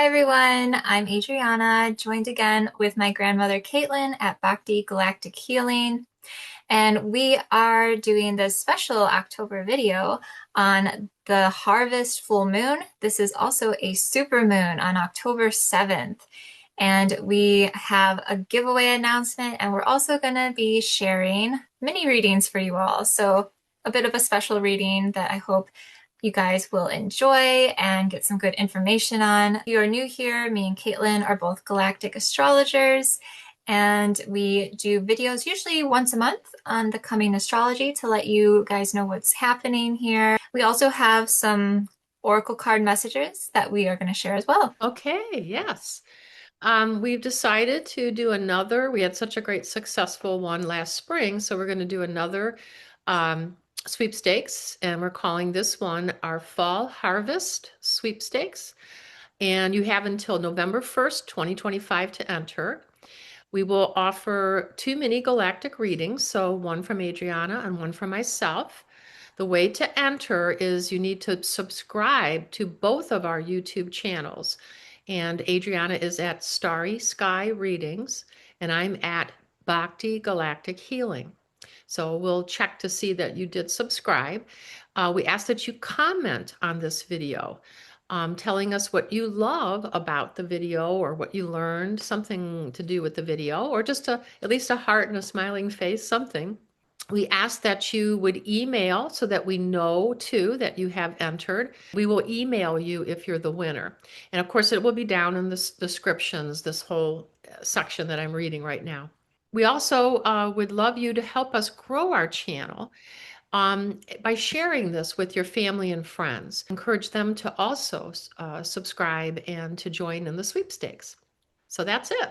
Hi everyone, I'm Adriana, joined again with my grandmother Caitlin at Bhakti Galactic Healing. And we are doing this special October video on the harvest full moon. This is also a super moon on October 7th. And we have a giveaway announcement, and we're also going to be sharing mini readings for you all. So, a bit of a special reading that I hope you guys will enjoy and get some good information on. If you are new here, me and Caitlin are both galactic astrologers, and we do videos usually once a month on the coming astrology to let you guys know what's happening here. We also have some oracle card messages that we are going to share as well. Okay, yes. We've decided to do another. We had such a great successful one last spring, so we're going to do another sweepstakes, and we're calling this one our Fall Harvest Sweepstakes. And you have until November 1st, 2025 to enter. We will offer two mini galactic readings, so one from Adriana and one from myself. The way to enter is you need to subscribe to both of our YouTube channels. And Adriana is at Starry Sky Readings, and I'm at Bhakti Galactic Healing. So we'll check to see that you did subscribe. We ask that you comment on this video, telling us what you love about the video or what you learned, something to do with the video, or just at least a heart and a smiling face, something. We ask that you would email so that we know too that you have entered. We will email you if you're the winner. And of course, it will be down in the descriptions, this whole section that I'm reading right now. We also would love you to help us grow our channel by sharing this with your family and friends. Encourage them to also subscribe and to join in the sweepstakes. So that's it.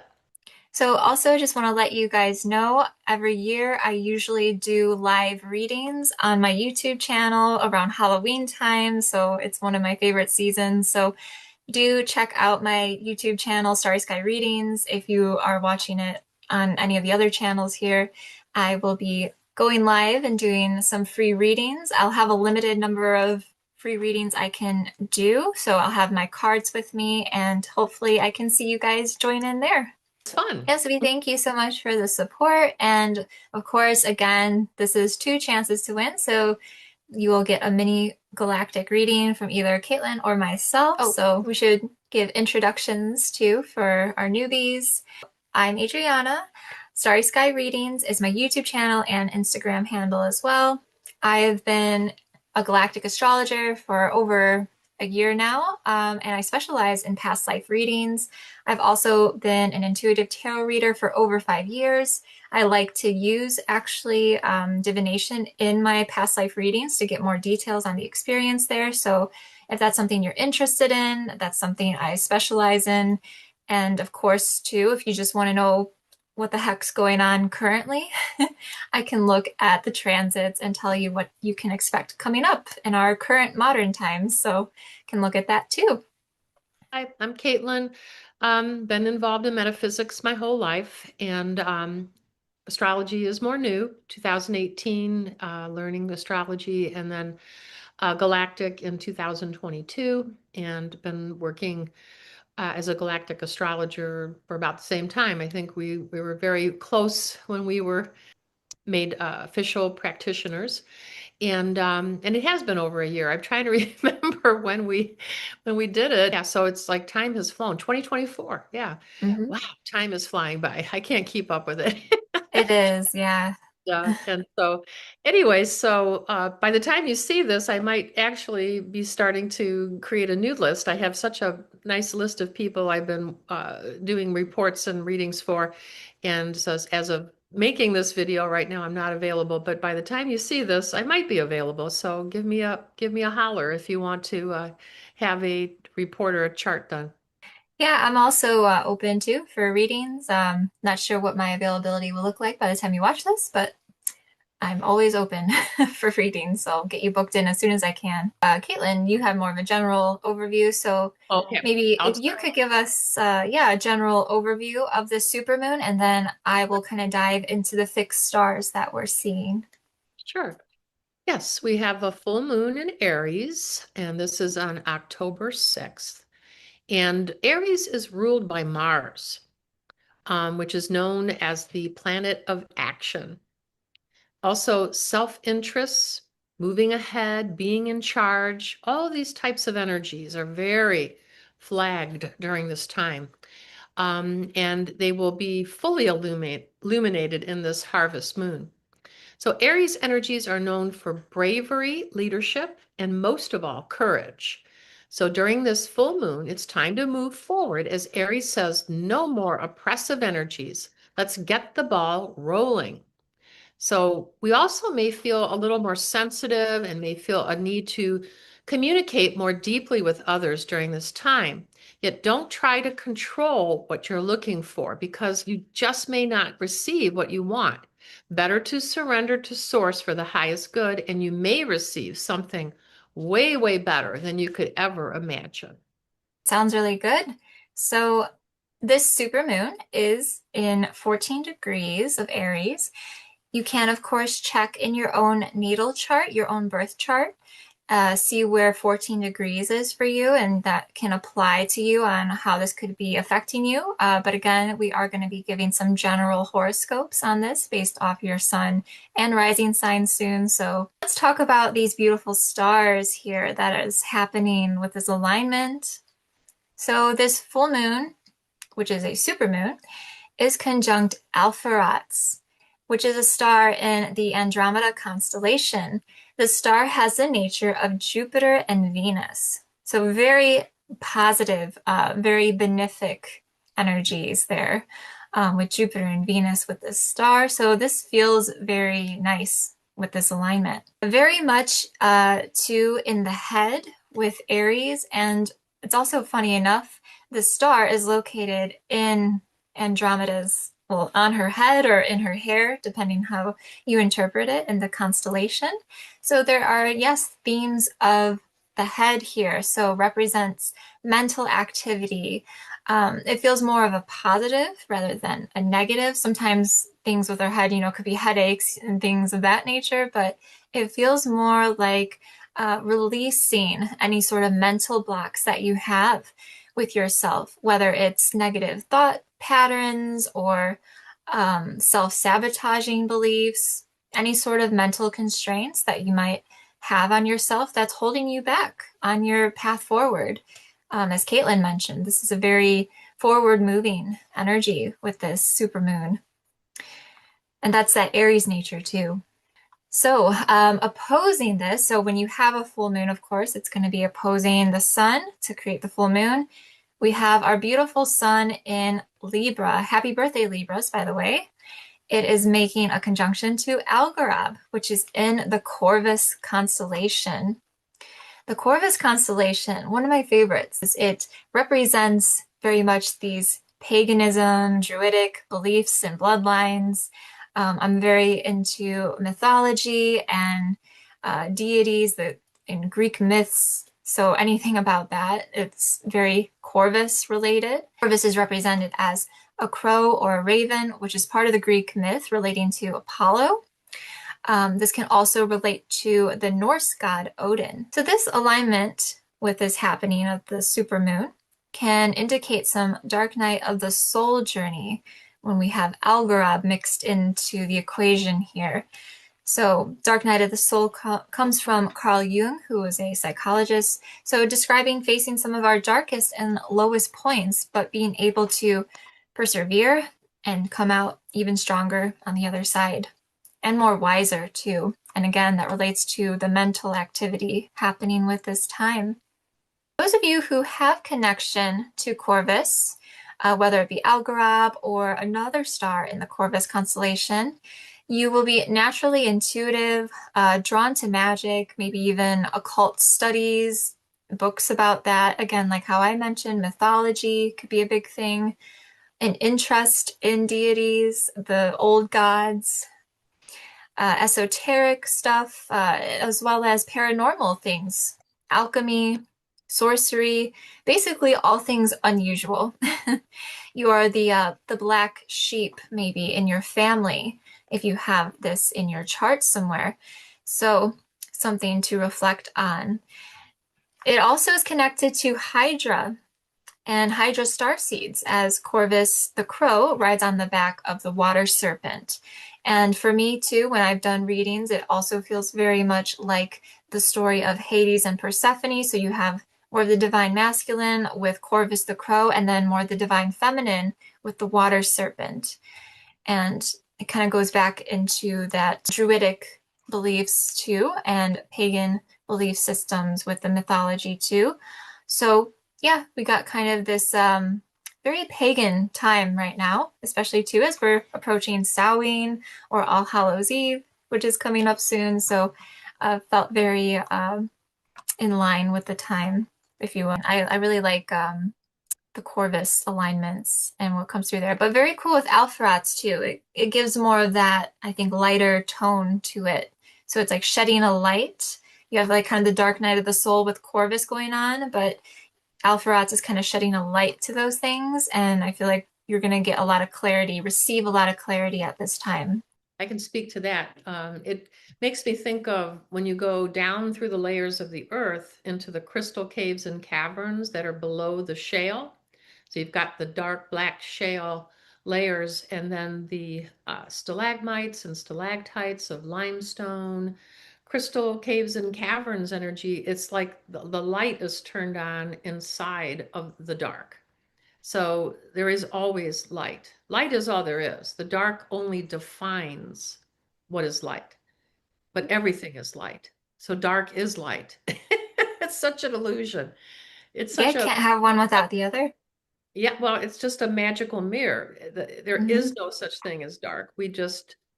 So, also just want to let you guys know every year I usually do live readings on my YouTube channel around Halloween time. So, it's one of my favorite seasons. So, do check out my YouTube channel, Starry Sky Readings. If you are watching it on any of the other channels here, I will be going live and doing some free readings. I'll have a limited number of free readings I can do. So, I'll have my cards with me, and hopefully, I can see you guys join in there. It's fun. Yes, we thank you so much for the support. And of course, again, this is two chances to win. So you will get a mini galactic reading from either Caitlin or myself. Oh, so we should give introductions too for our newbies. I'm Adriana. Starry Sky Readings is my YouTube channel and Instagram handle as well. I have been a galactic astrologer for over a year now, and I specialize in past life readings. I've also been an intuitive tarot reader for over 5 years. I like to use actually divination in my past life readings to get more details on the experience there. So if that's something you're interested in, that's something I specialize in. And of course, too, if you just want to know what the heck's going on currently, I can look at the transits and tell you what you can expect coming up in our current modern times. So can look at that too. Hi, I'm Caitlin. Been involved in metaphysics my whole life, and astrology is more new. 2018, learning astrology, and then galactic in 2022, and been working as a galactic astrologer for about the same time. I think we were very close when we were made official practitioners, and it has been over a year. I'm trying to remember when we did it. Yeah, so it's like time has flown. 2024. Yeah. Mhm. Wow, time is flying by. I can't keep up with it. It is, yeah. Yeah, and so anyway, so by the time you see this, I might actually be starting to create a new list. I have such a nice list of people I've been doing reports and readings for, and so as of making this video right now, I'm not available. But by the time you see this, I might be available. So give me a holler if you want to have a report or a chart done. Yeah, I'm also open too for readings. Not sure what my availability will look like by the time you watch this, but I'm always open for readings, so I'll get you booked in as soon as I can. Caitlin, you have more of a general overview, so Okay, maybe I'll if you start. could give us, yeah, a general overview of the supermoon, and then I will kind of dive into the fixed stars that we're seeing. Sure. Yes, we have a full moon in Aries, and this is on October 6th. And Aries is ruled by Mars, which is known as the planet of action. Also, self-interests, moving ahead, being in charge, all these types of energies are very flagged during this time. And they will be fully illuminated in this harvest moon. So Aries energies are known for bravery, leadership, and most of all, courage. So during this full moon, it's time to move forward as Aries says, no more oppressive energies. Let's get the ball rolling. So we also may feel a little more sensitive and may feel a need to communicate more deeply with others during this time. Yet don't try to control what you're looking for because you just may not receive what you want. Better to surrender to source for the highest good, and you may receive something way, way better than you could ever imagine. Sounds really good. So this supermoon is in 14 degrees of Aries. You can, of course, check in your own natal chart, your own birth chart, see where 14 degrees is for you, and that can apply to you on how this could be affecting you. But again, we are going to be giving some general horoscopes on this based off your sun and rising sign soon. So let's talk about these beautiful stars here that is happening with this alignment. So this full moon, which is a supermoon, is conjunct Alpheratz, which is a star in the Andromeda constellation. The star has the nature of Jupiter and Venus. So very positive, very benefic energies there with Jupiter and Venus with this star. So this feels very nice with this alignment. Very much too in the head with Aries, and it's also funny enough, the star is located in Andromeda's, well, on her head or in her hair, depending how you interpret it in the constellation. So there are, yes, themes of the head here. So represents mental activity. It feels more of a positive rather than a negative. Sometimes things with our head, could be headaches and things of that nature, but it feels more like releasing any sort of mental blocks that you have with yourself, whether it's negative thought patterns or self-sabotaging beliefs, any sort of mental constraints that you might have on yourself that's holding you back on your path forward. As Caitlin mentioned, this is a very forward-moving energy with this supermoon. And that's that Aries nature too. So opposing this, so when you have a full moon, of course, it's going to be opposing the sun to create the full moon. We have our beautiful sun in Libra. Happy birthday, Libras, by the way. It is making a conjunction to Algorab, which is in the Corvus constellation. The Corvus constellation, one of my favorites, is it represents very much these paganism, druidic beliefs and bloodlines. I'm very into mythology and deities in Greek myths. So anything about that, it's very Corvus related. Corvus is represented as a crow or a raven, which is part of the Greek myth relating to Apollo. This can also relate to the Norse god Odin. So this alignment with this happening of the supermoon can indicate some dark night of the soul journey when we have Algorab mixed into the equation here. So dark night of the soul comes from Carl Jung, who was a psychologist. So describing facing some of our darkest and lowest points, but being able to persevere and come out even stronger on the other side and more wiser too. And again, that relates to the mental activity happening with this time. Those of you who have connection to Corvus, whether it be Algorab or another star in the Corvus constellation, you will be naturally intuitive, drawn to magic, maybe even occult studies, books about that. Again, like how I mentioned, mythology could be a big thing, an interest in deities, the old gods, esoteric stuff, as well as paranormal things, alchemy, sorcery, basically all things unusual. You are the black sheep maybe in your family if you have this in your chart somewhere. So something to reflect on. It also is connected to Hydra. and Hydra star seeds as Corvus the crow rides on the back of the water serpent. And for me too, when I've done readings, it also feels very much like the story of Hades and Persephone. So you have more of the divine masculine with Corvus the crow, and then more of the divine feminine with the water serpent. And it kind of goes back into that druidic beliefs too, and pagan belief systems with the mythology too. So yeah, we got kind of this very pagan time right now, especially too as we're approaching Samhain or All Hallows Eve, which is coming up soon. So felt very in line with the time, if you will. I really like the Corvus alignments and what comes through there. But very cool with Alpheratz too. It gives more of that, I think, lighter tone to it. So it's like shedding a light. You have like kind of the dark night of the soul with Corvus going on, but Alpheratz is kind of shedding a light to those things. And I feel like you're going to get a lot of clarity, receive a lot of clarity at this time. I can speak to that. It makes me think of when you go down through the layers of the earth into the crystal caves and caverns that are below the shale. So you've got the dark black shale layers, and then the stalagmites and stalactites of limestone, crystal caves and caverns energy. It's like the light is turned on inside of the dark. So there is always light. Light is all there is. The dark only defines what is light, but everything is light. So dark is light. It's such an illusion. It's Yeah, such a, can't have one without the other. yeah, well, it's just a magical mirror. There Hmm. is no such thing as dark.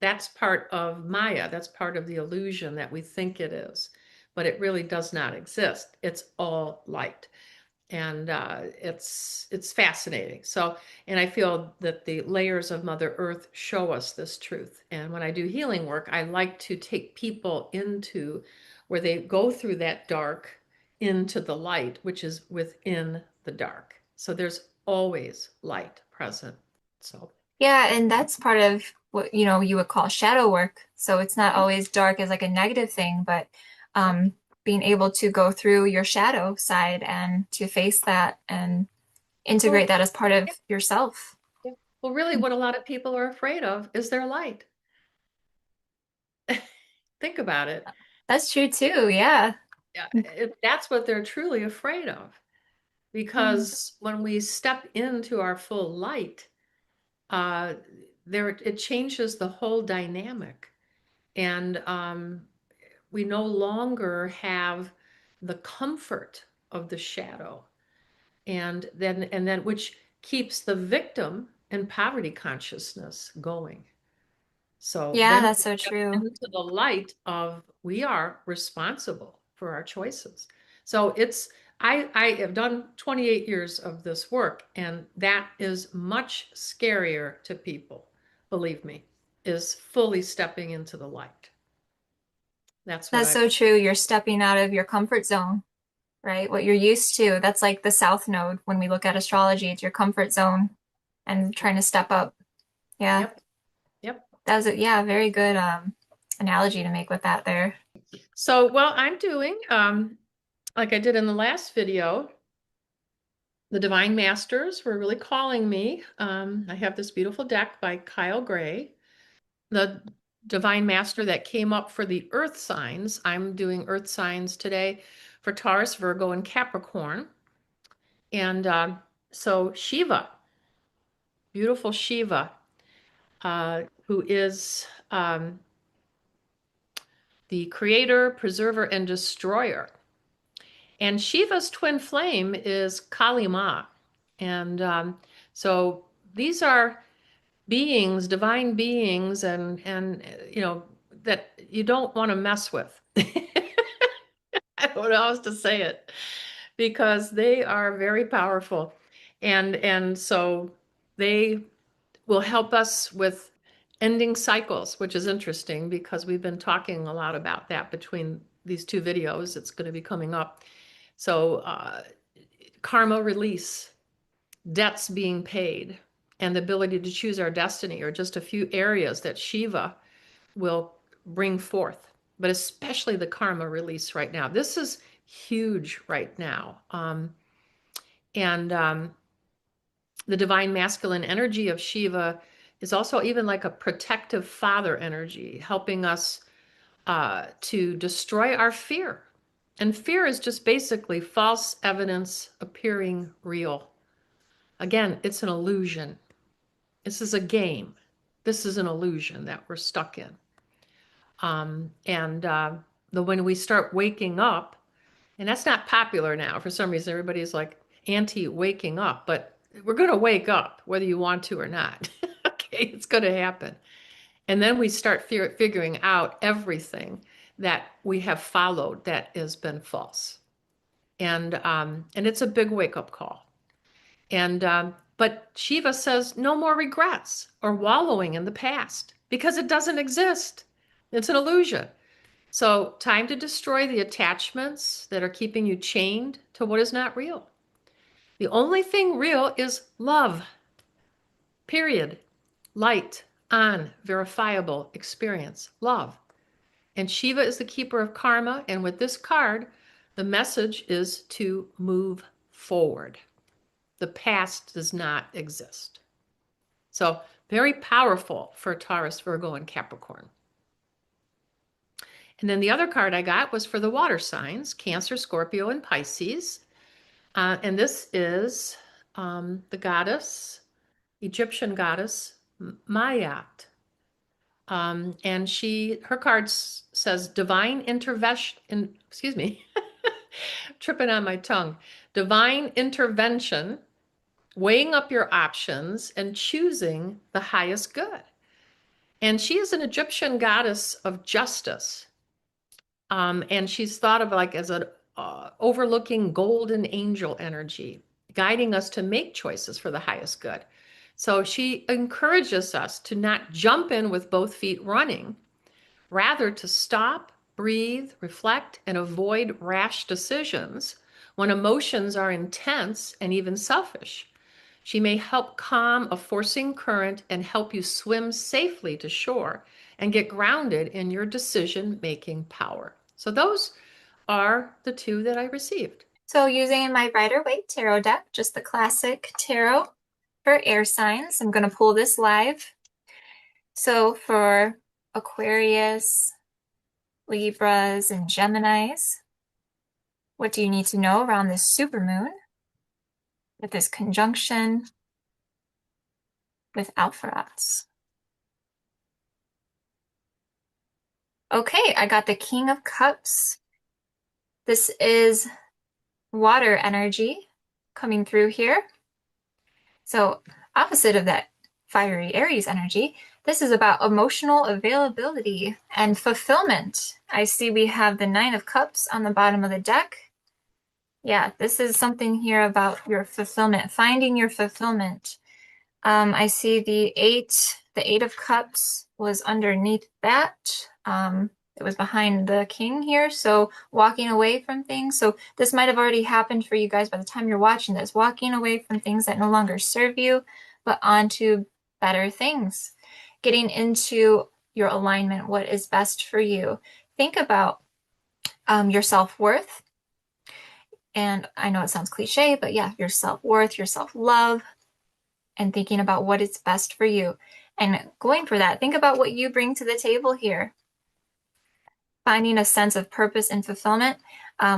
That's part of Maya. That's part of the illusion that we think it is, but it really does not exist. It's all light. And it's fascinating. So, and I feel that the layers of Mother Earth show us this truth. And when I do healing work, I like to take people into where they go through that dark into the light, which is within the dark. So there's always light present. So, Yeah, and that's part of what, you would call shadow work. So it's not always dark as like a negative thing, but yep, being able to go through your shadow side and to face that and integrate well, that as part of yourself. yeah. Well, really, what a lot of people are afraid of is their light. Think about it. That's true too. Yeah. Yeah, that's what they're truly afraid of. Because when we step into our full light, uh, it changes the whole dynamic, and we no longer have the comfort of the shadow, and then which keeps the victim in poverty consciousness going. So Yeah, then that's we so step true. into the light of we are responsible for our choices. So I have done 28 years of this work, and that is much scarier to people, believe me, is fully stepping into the light. That's what That's I so true. You're stepping out of your comfort zone, right? What you're used to. That's like the South Node when we look at astrology. It's your comfort zone and trying to step up. Yeah. Yep, yep. That was a yeah, very good analogy to make with that there. So, well, I'm doing like I did in the last video, the Divine Masters were really calling me. I have this beautiful deck by Kyle Gray. The divine master that came up for the earth signs. I'm doing earth signs today for Taurus, Virgo, and Capricorn. And so Shiva, beautiful Shiva, who is the creator, preserver, and destroyer. And Shiva's twin flame is Kali Ma. And so these are beings, divine beings, and that you don't want to mess with. I don't know how else to say it because they are very powerful. And so they will help us with ending cycles, which is interesting because we've been talking a lot about that between these two videos. It's going to be coming up. So karma release, debts being paid, and the ability to choose our destiny are just a few areas that Shiva will bring forth, but especially the karma release right now. This is huge right now. And the divine masculine energy of Shiva is also even like a protective father energy, helping us to destroy our fear. And fear is just basically false evidence appearing real. Again, it's an illusion. This is a game. This is an illusion that we're stuck in. When we start waking up, and that's not popular now. For some reason, everybody's like anti-waking up, but we're going to wake up whether you want to or not. Okay, it's going to happen. And then we start figuring out everything that we have followed that has been false. And it's a big wake-up call. But Shiva says no more regrets or wallowing in the past because it doesn't exist. It's an illusion. So, time to destroy the attachments that are keeping you chained to what is not real. The only thing real is love. Period. Light, on, verifiable experience, love. And Shiva is the keeper of karma. And with this card, the message is to move forward. The past does not exist. So, very powerful for Taurus, Virgo, and Capricorn. And then the other card I got was for the water signs, Cancer, Scorpio, and Pisces. And this is the goddess, Egyptian goddess, Mayat. And her card says divine intervention, excuse me, tripping on my tongue, divine intervention, weighing up your options and choosing the highest good. And she is an Egyptian goddess of justice. And she's thought of like as an overlooking golden angel energy, guiding us to make choices for the highest good. So she encourages us to not jump in with both feet running, rather to stop, breathe, reflect, and avoid rash decisions when emotions are intense and even selfish. She may help calm a forcing current and help you swim safely to shore and get grounded in your decision-making power. So those are the two that I received. So using my Rider-Waite tarot deck, just the classic tarot for air signs, I'm going to pull this live. So for Aquarius, Libras, and Geminis, what do you need to know around this supermoon with this conjunction with Alpheratz? Okay, I got the King of Cups. This is water energy coming through here. So opposite of that fiery Aries energy, this is about emotional availability and fulfillment. I see we have the Nine of Cups on the bottom of the deck. Yeah, this is something here about your fulfillment, finding your fulfillment. I see the Eight of Cups was underneath that. It was behind the King here, so walking away from things. So this might have already happened for you guys by the time you're watching this, walking away from things that no longer serve you, but onto better things. Getting into your alignment, what is best for you. Think about your self-worth. And I know it sounds cliche, but yeah, your self-worth, your self-love, and thinking about what is best for you. And going for that, think about what you bring to the table here. Finding a sense of purpose and fulfillment,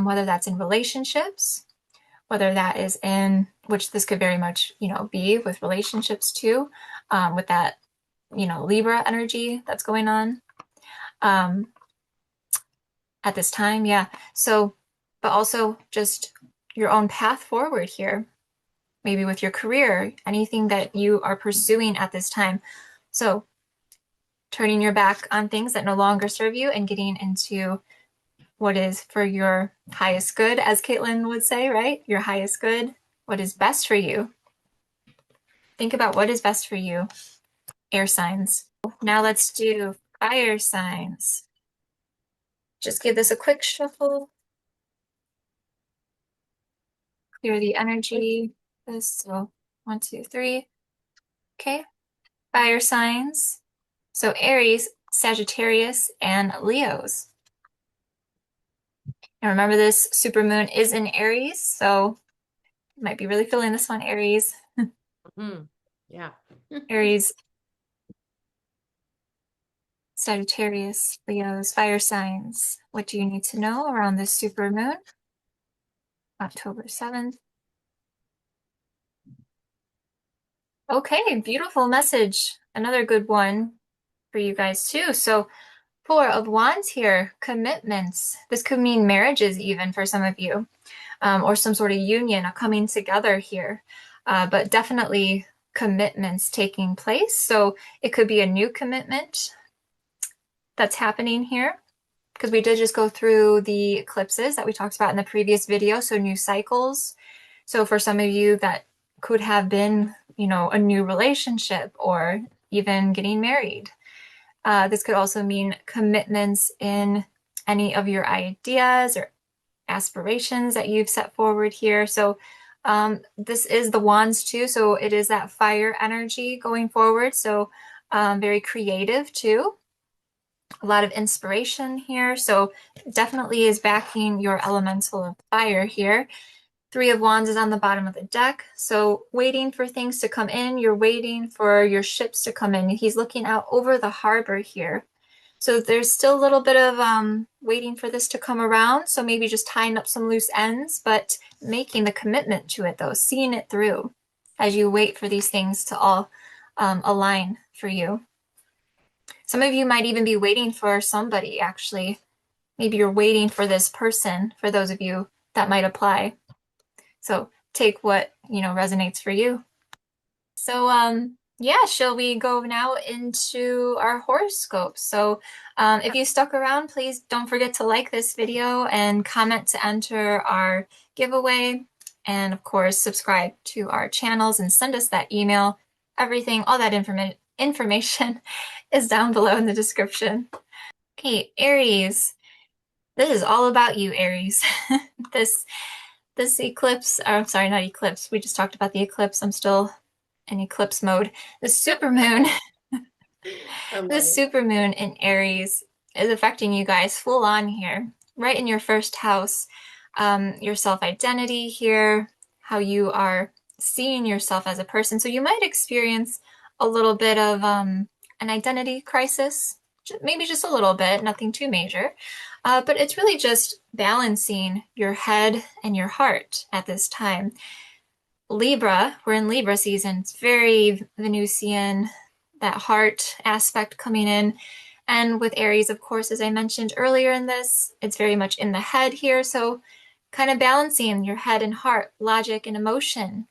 whether that's in relationships, whether that is in, which this could very much, be with relationships too, with that, Libra energy that's going on at this time. Yeah. So, but also just your own path forward here, maybe with your career, anything that you are pursuing at this time. So turning your back on things that no longer serve you and getting into what is for your highest good, as Caitlin would say, right? Your highest good, what is best for you. Think about what is best for you, air signs. Now let's do fire signs. Just give this a quick shuffle. Clear the energy. So 1, 2, 3. Okay. Fire signs. So Aries, Sagittarius, and Leos. And remember, this supermoon is in Aries, so You might be really feeling this one, Aries. Mm, yeah. Aries, Sagittarius, Leos, fire signs. What do you need to know around this super moon? October 7th. Okay, beautiful message. Another good one for you guys too. So, Four of Wands here, commitments. This could mean marriages even for some of you, or some sort of union, a coming together here. But definitely commitments taking place. So it could be a new commitment that's happening here, because we did just go through the eclipses that we talked about in the previous video. So new cycles. So for some of you, that could have been, a new relationship or even getting married. This could also mean commitments in any of your ideas or aspirations that you've set forward here. So this is the wands too. So it is that fire energy going forward. So very creative too. A lot of inspiration here. So definitely is backing your elemental of fire here. Three of Wands is on the bottom of the deck. So waiting for things to come in. You're waiting for your ships to come in. He's looking out over the harbor here. So there's still a little bit of waiting for this to come around. So maybe just tying up some loose ends, but making the commitment to it though, seeing it through as you wait for these things to all align for you. Some of you might even be waiting for somebody, actually. Maybe you're waiting for this person, for those of you that might apply. So take what, resonates for you. So, yeah, shall we go now into our horoscopes? So, if you stuck around, please don't forget to like this video and comment to enter our giveaway. And of course, subscribe to our channels and send us that email. Everything, all that information is down below in the description. Okay, Aries. This is all about you, Aries. This this eclipse, or I'm sorry, not eclipse. We just talked about the eclipse. I'm still in eclipse mode. The supermoon, I the love it. supermoon in Aries is affecting you guys full on here, right in your first house. Your self-identity here, how you are seeing yourself as a person. So you might experience a little bit of an identity crisis, maybe just a little bit, nothing too major. But it's really just balancing your head and your heart at this time. Libra, we're in Libra season. It's very Venusian, that heart aspect coming in. And with Aries, of course, as I mentioned earlier in this, it's very much in the head here. So kind of balancing your head and heart, logic and emotion.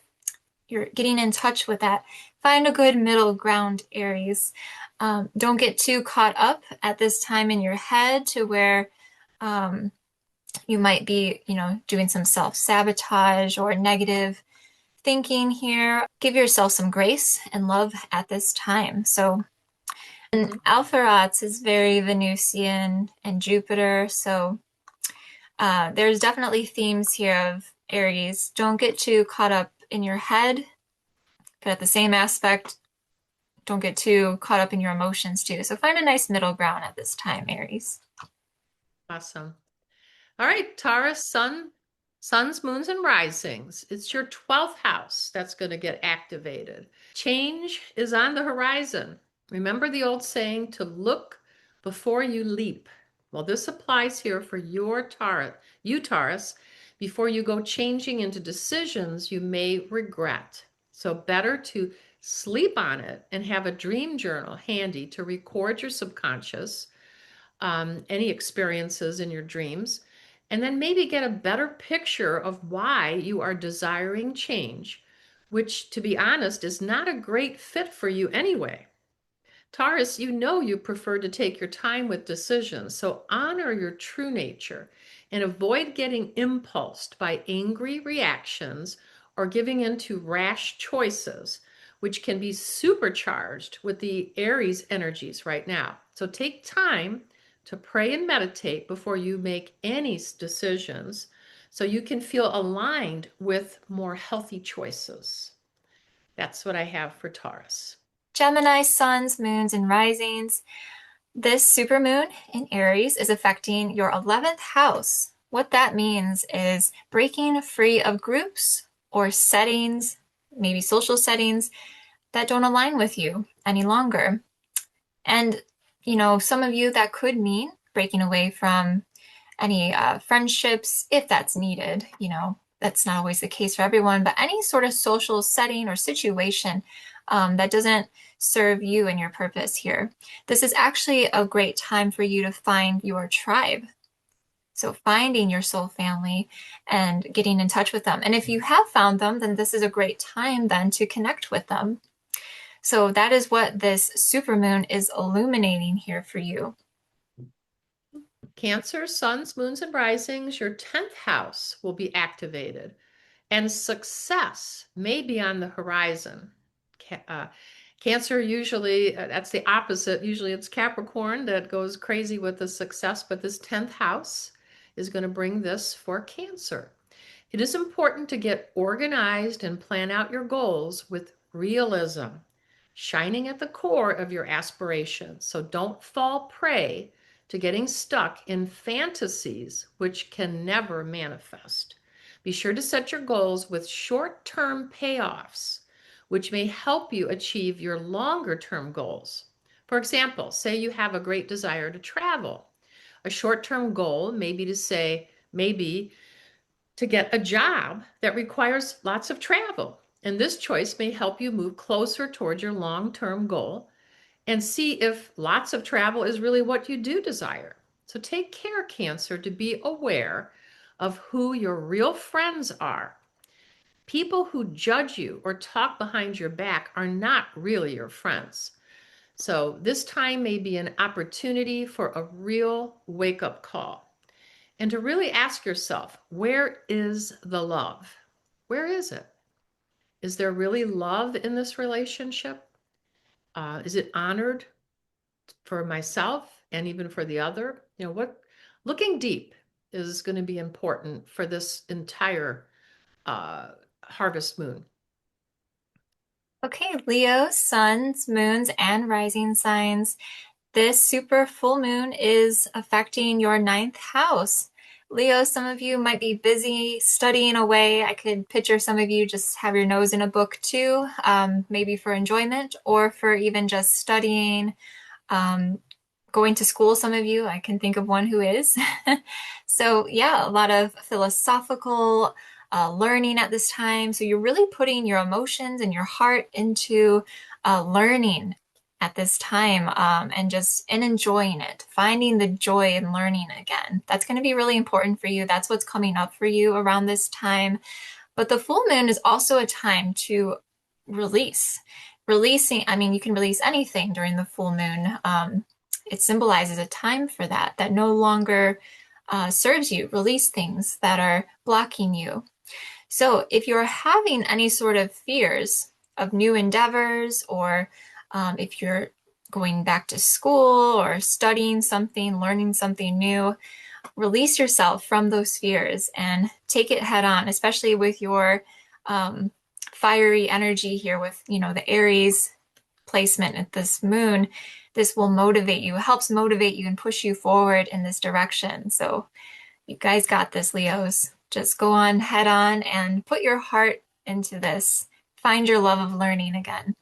You're getting in touch with that. Find a good middle ground, Aries. Don't get too caught up at this time in your head to where you might be, doing some self-sabotage or negative thinking here. Give yourself some grace and love at this time. So, and Alpheratz is very Venusian and Jupiter. So, there's definitely themes here of Aries. Don't get too caught up in your head, but at the same aspect, don't get too caught up in your emotions too. So, find a nice middle ground at this time, Aries. Awesome. All right, Taurus, suns, moons, and risings. It's your 12th house that's going to get activated. Change is on the horizon. Remember the old saying to look before you leap. Well, this applies here for your Taurus, before you go changing into decisions you may regret. So better to sleep on it and have a dream journal handy to record your subconscious, any experiences in your dreams, and then maybe get a better picture of why you are desiring change, which, to be honest, is not a great fit for you anyway. Taurus, you know you prefer to take your time with decisions, so honor your true nature and avoid getting impulsed by angry reactions or giving in to rash choices, which can be supercharged with the Aries energies right now. So take time to pray and meditate before you make any decisions so you can feel aligned with more healthy choices. That's what I have for Taurus. Gemini, suns, moons, and risings. This supermoon in Aries is affecting your 11th house. What that means is breaking free of groups or settings, maybe social settings that don't align with you any longer. And, some of you that could mean breaking away from any friendships if that's needed. That's not always the case for everyone, but any sort of social setting or situation that doesn't serve you and your purpose here. This is actually a great time for you to find your tribe. So finding your soul family and getting in touch with them. And if you have found them, then this is a great time then to connect with them. So that is what this supermoon is illuminating here for you. Cancer, suns, moons, and risings, your 10th house will be activated, and success may be on the horizon. Cancer usually, that's the opposite. Usually it's Capricorn that goes crazy with the success, but this 10th house is going to bring this for Cancer. It is important to get organized and plan out your goals with realism, shining at the core of your aspirations. So don't fall prey to getting stuck in fantasies which can never manifest. Be sure to set your goals with short-term payoffs, which may help you achieve your longer-term goals. For example, say you have a great desire to travel. A short-term goal may be to get a job that requires lots of travel. And this choice may help you move closer towards your long-term goal and see if lots of travel is really what you do desire. So take care, Cancer, to be aware of who your real friends are. People who judge you or talk behind your back are not really your friends. So this time may be an opportunity for a real wake-up call. And to really ask yourself, where is the love? Where is it? Is there really love in this relationship? Is it honored for myself and even for the other? Looking deep is going to be important for this entire harvest moon. Okay, Leo, suns, moons, and rising signs. This super full moon is affecting your ninth house. Leo, some of you might be busy studying away. I could picture some of you just have your nose in a book too, maybe for enjoyment or for even just studying, going to school. Some of you, I can think of one who is. So, yeah, a lot of philosophical learning at this time. So, you're really putting your emotions and your heart into learning at this time and enjoying it, finding the joy in learning again. That's going to be really important for you. That's what's coming up for you around this time. But the full moon is also a time to release. You can release anything during the full moon. It symbolizes a time for that no longer serves you. Release things that are blocking you. So if you're having any sort of fears of new endeavors, or if you're going back to school or studying something, learning something new, release yourself from those fears and take it head on, especially with your fiery energy here with, the Aries placement at this moon. This will motivate you, helps motivate you and push you forward in this direction. So you guys got this, Leos. Just go on, head on, and put your heart into this. Find your love of learning again.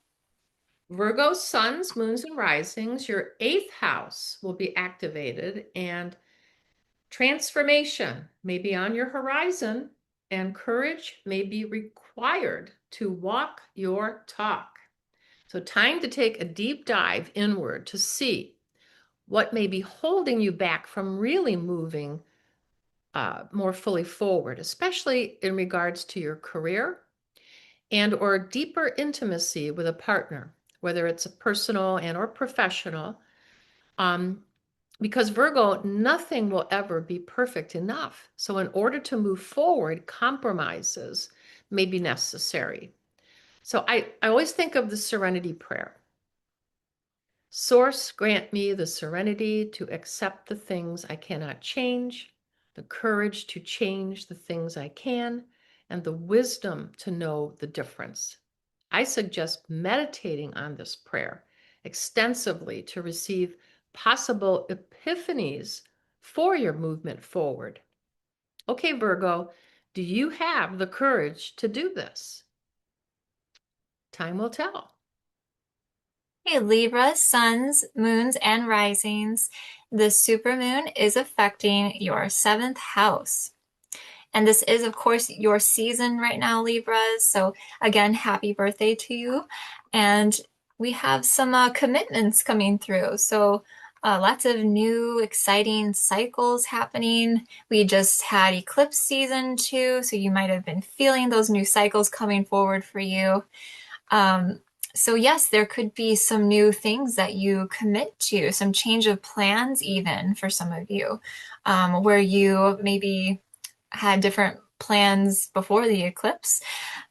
Virgo, suns, moons, and risings, your 8th house will be activated, and transformation may be on your horizon, and courage may be required to walk your talk. So time to take a deep dive inward to see what may be holding you back from really moving more fully forward, especially in regards to your career and or deeper intimacy with a partner, whether it's a personal and or professional. Because Virgo, nothing will ever be perfect enough. So in order to move forward, compromises may be necessary. So I always think of the serenity prayer. Source, grant me the serenity to accept the things I cannot change, the courage to change the things I can, and the wisdom to know the difference. I suggest meditating on this prayer extensively to receive possible epiphanies for your movement forward. Okay, Virgo, Do you have the courage to do this? Time will tell. Hey, Libra, suns, moons, and risings. The supermoon is affecting your seventh house. And this is, of course, your season right now, Libras. So, again, happy birthday to you. And we have some commitments coming through. So, lots of new, exciting cycles happening. We just had eclipse season too. So, you might have been feeling those new cycles coming forward for you. Um, so yes, there could be some new things that you commit to, some change of plans even for some of you, where you maybe had different plans before the eclipse,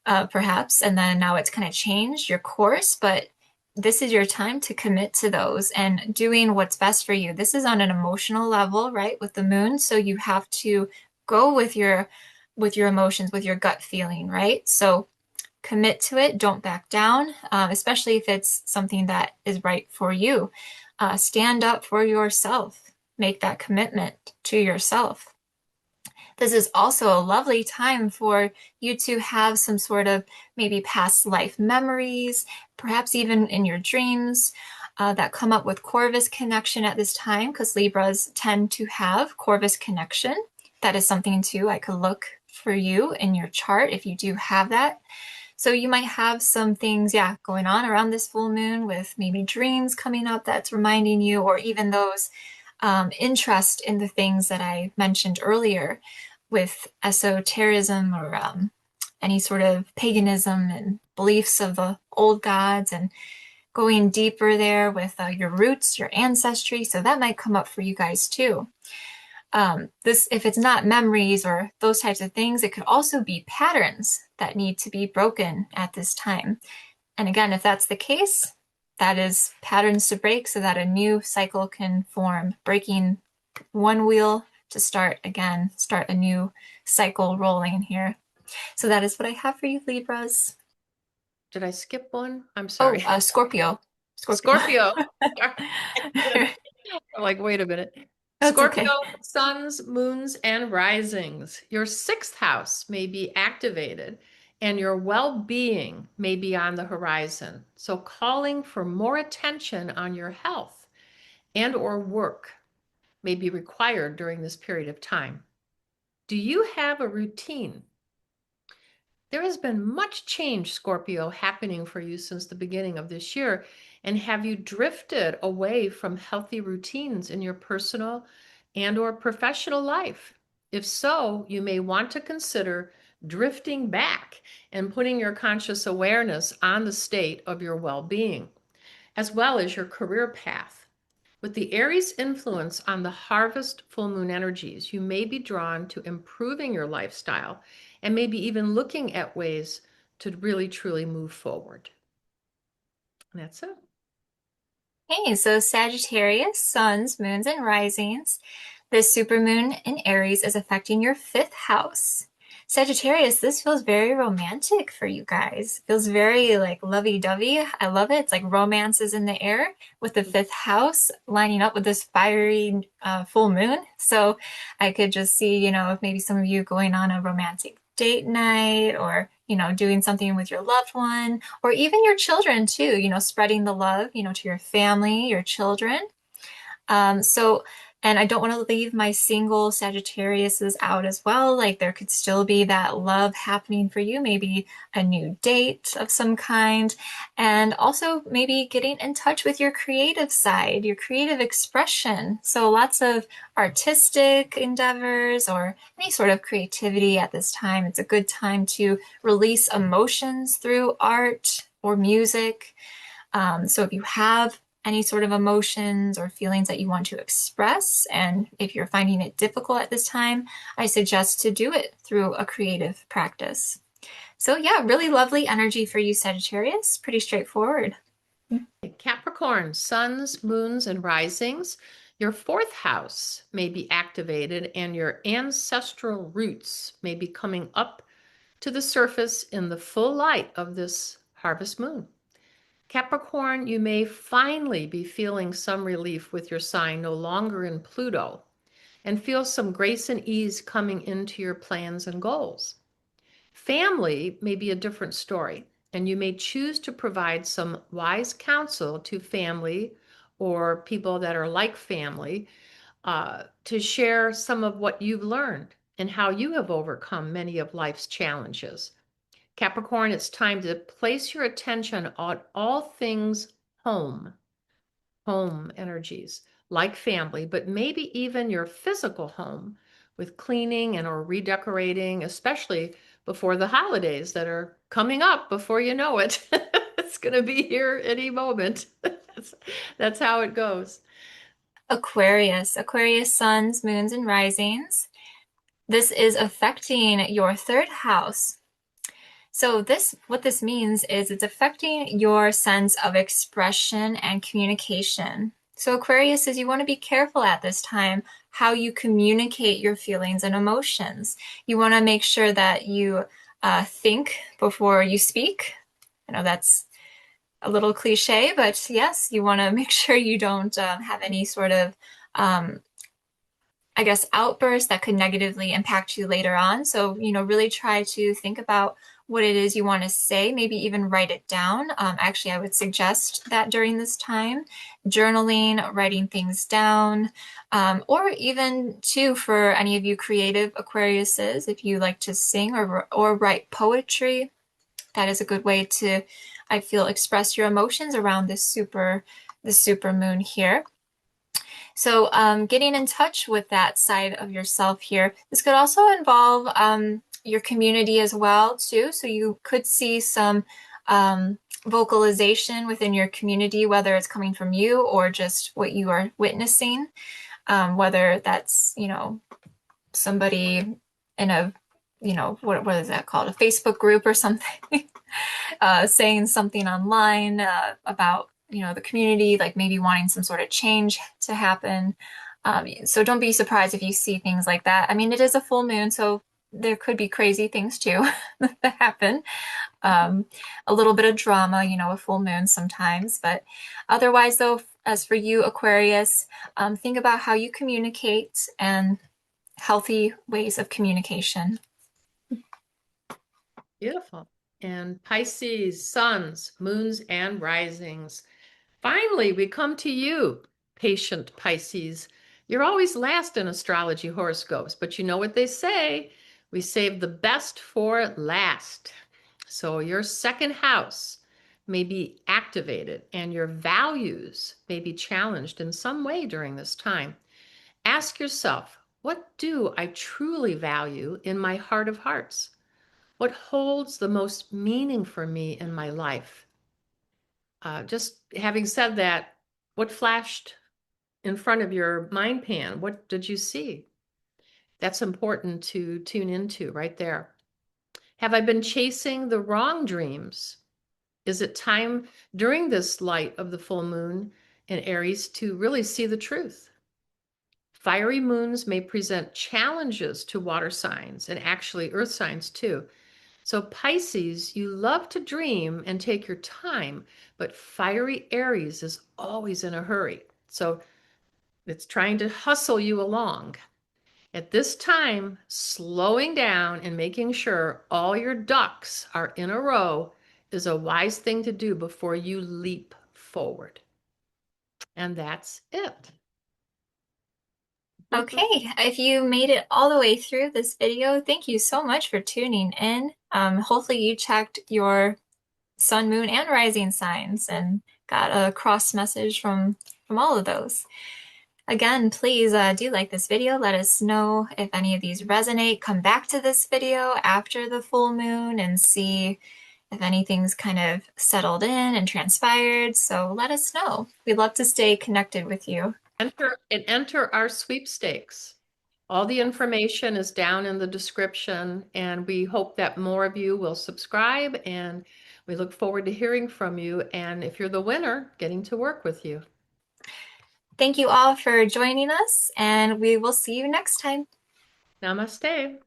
perhaps, and then now it's kind of changed your course, but this is your time to commit to those and doing what's best for you. This is on an emotional level, right, with the moon, so you have to go with your emotions, with your gut feeling, right? So commit to it. Don't back down, especially if it's something that is right for you. Stand up for yourself. Make that commitment to yourself. This is also a lovely time for you to have some sort of maybe past life memories, perhaps even in your dreams, that come up with Corvus connection at this time, because Libras tend to have Corvus connection. That is something too I could look for you in your chart if you do have that. So you might have some things, yeah, going on around this full moon with maybe dreams coming up that's reminding you, or even those interest in the things that I mentioned earlier with esotericism or any sort of paganism and beliefs of the old gods and going deeper there with your roots, your ancestry. So that might come up for you guys too. This, if it's not memories or those types of things, it could also be patterns that need to be broken at this time. And again, if that's the case, that is patterns to break so that a new cycle can form, breaking one wheel to start again, start a new cycle rolling here. So that is what I have for you, Libras. Did I skip one? I'm Oh, sorry. Scorpio. Scorpio. Scorpio. I'm like, wait a minute. That's Scorpio, okay. suns, moons, and risings. Your sixth house may be activated and your well-being may be on the horizon. So calling for more attention on your health and or work may be required during this period of time. Do you have a routine? There has been much change, Scorpio, happening for you since the beginning of this year. And have you drifted away from healthy routines in your personal and or professional life? If so, you may want to consider drifting back and putting your conscious awareness on the state of your well-being, as well as your career path. With the Aries influence on the harvest full moon energies, you may be drawn to improving your lifestyle and maybe even looking at ways to really truly move forward. And that's it. Hey, so Sagittarius, suns, moons, and risings. This supermoon in Aries is affecting your fifth house. Sagittarius, this feels very romantic for you guys. Feels very like lovey-dovey. I love it. It's like romance is in the air with the fifth house lining up with this fiery full moon. So I could just see, if maybe some of you going on a romantic date night or, doing something with your loved one or even your children too, spreading the love, to your family, your children. So, and I don't want to leave my single Sagittariuses out as well. Like there could still be that love happening for you, maybe a new date of some kind, and also maybe getting in touch with your creative side, your creative expression. So lots of artistic endeavors or any sort of creativity at this time. It's a good time to release emotions through art or music. So if you have any sort of emotions or feelings that you want to express, and if you're finding it difficult at this time, I suggest to do it through a creative practice. So yeah, really lovely energy for you, Sagittarius. Pretty straightforward. Capricorn, suns, moons, and risings. Your fourth house may be activated and your ancestral roots may be coming up to the surface in the full light of this harvest moon. Capricorn, you may finally be feeling some relief with your sign no longer in Pluto. and feel some grace and ease coming into your plans and goals. Family may be a different story, and you may choose to provide some wise counsel to family or people that are like family to share some of what you've learned and how you have overcome many of life's challenges. Capricorn, it's time to place your attention on all things home, home energies, like family, but maybe even your physical home with cleaning and or redecorating, especially before the holidays that are coming up before you know it. It's going to be here any moment. That's how it goes. Aquarius, Aquarius suns, moons, and risings. This is affecting your third house. So what this means is it's affecting your sense of expression and communication. So Aquarius says you want to be careful at this time how you communicate your feelings and emotions. You want to make sure that you think before you speak. I know that's a little cliche, but yes, you want to make sure you don't have any sort of I guess, outbursts that could negatively impact you later on. So, really try to think about what it is you want to say, maybe even write it down. Actually, I would suggest that during this time, journaling, writing things down, or even too, for any of you creative Aquariuses, if you like to sing or write poetry, that is a good way to, I feel, express your emotions around the super moon here. So, getting in touch with that side of yourself here. This could also involve your community as well, too. So you could see some vocalization within your community, whether it's coming from you or just what you are witnessing, whether that's, somebody in a, what is that called? A Facebook group or something, saying something online about the community, like maybe wanting some sort of change to happen. So don't be surprised if you see things like that. I mean, it is a full moon, so there could be crazy things too that happen. A little bit of drama, a full moon sometimes. But otherwise, though, as for you, Aquarius, think about how you communicate and healthy ways of communication. Beautiful. And Pisces, suns, moons, and risings. Finally, we come to you, patient Pisces. You're always last in astrology horoscopes, but you know what they say? We save the best for last. So your second house may be activated and your values may be challenged in some way during this time. Ask yourself, what do I truly value in my heart of hearts? What holds the most meaning for me in my life? Just having said that, what flashed in front of your mind pan? What did you see? That's important to tune into right there. Have I been chasing the wrong dreams? Is it time during this light of the full moon in Aries to really see the truth? Fiery moons may present challenges to water signs and actually earth signs too. So Pisces, you love to dream and take your time, but fiery Aries is always in a hurry. So it's trying to hustle you along. At this time, slowing down and making sure all your ducks are in a row is a wise thing to do before you leap forward. And that's it. Okay, if you made it all the way through this video, thank you so much for tuning in. Hopefully you checked your sun, moon, and rising signs and got a cross message from all of those. Again, please do like this video. Let us know if any of these resonate. Come back to this video after the full moon and see if anything's kind of settled in and transpired. So let us know. We'd love to stay connected with you. Enter our sweepstakes. All the information is down in the description, and we hope that more of you will subscribe, and we look forward to hearing from you. And if you're the winner, getting to work with you. Thank you all for joining us, and we will see you next time. Namaste.